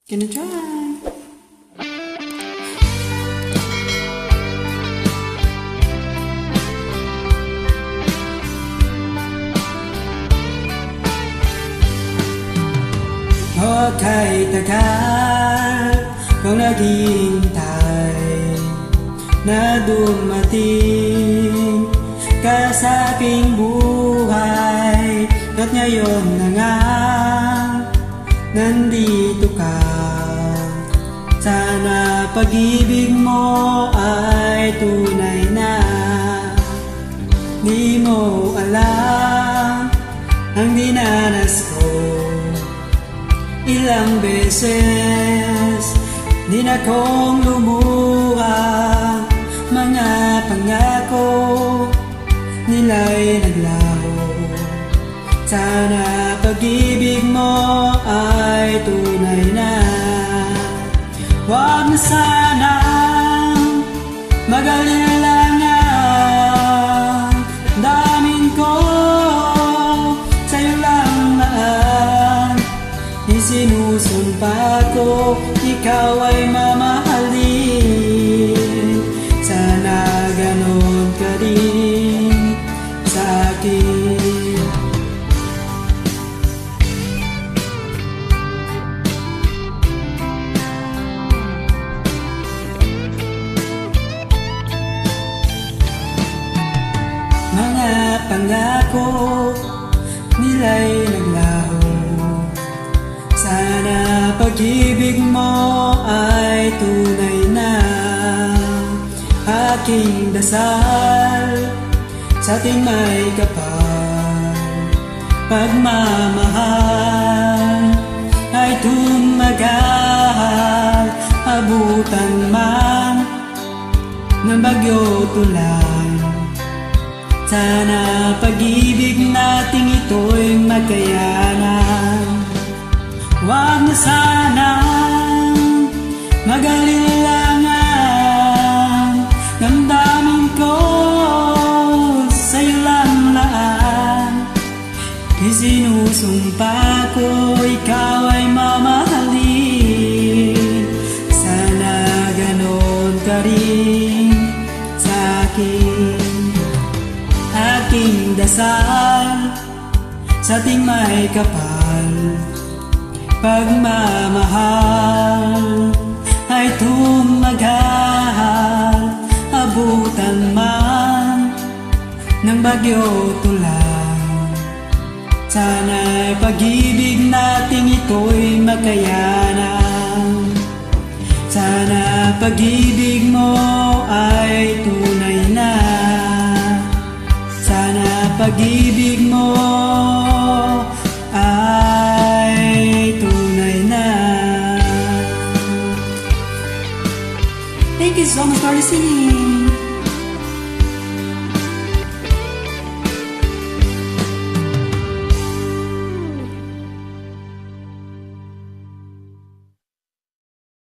Gonna try. Kahit tagal kong naghihintay na dumating ka sa aking buhay, at ngayon na nga nandito ka. Sana pag-ibig mo ay tunay na. Di mo alam ang dinanas ko. Ilang beses din akong lumuha, mga pangako nila'y naglaho. Sana pag-ibig mo ay tunay na. Huwag na sanang mag-alilangan, damin ko sa'yo lang laan. Isinusumpa ko, ikaw ay mamahalin. Sana ganon ka rin sa akin. Mga pangako nila'y naglaho. Sana pag-ibig mo ay tunay na. Aking dasal sa ating may kapal, pagmamahal ay tumagal. Abutan man ng bagyo tulan, sana pag-ibig nating ito'y magkayanan. Huwag na sanang mag-alilangan, damdamin ko sa'yo lang laan. Isinusumpa ko, ikaw ay mamahalin. Sana ganon ka rin sa akin. Aking dasal sa ating may kapal, pagmamahal ay tumagal. Abutan man ng bagyo tulan, sana pag-ibig nating ito'y magkayanan. Sana pag-ibig mo ay tunay na. Sana pag-ibig mo ay tunay na. Thank you so much for listening.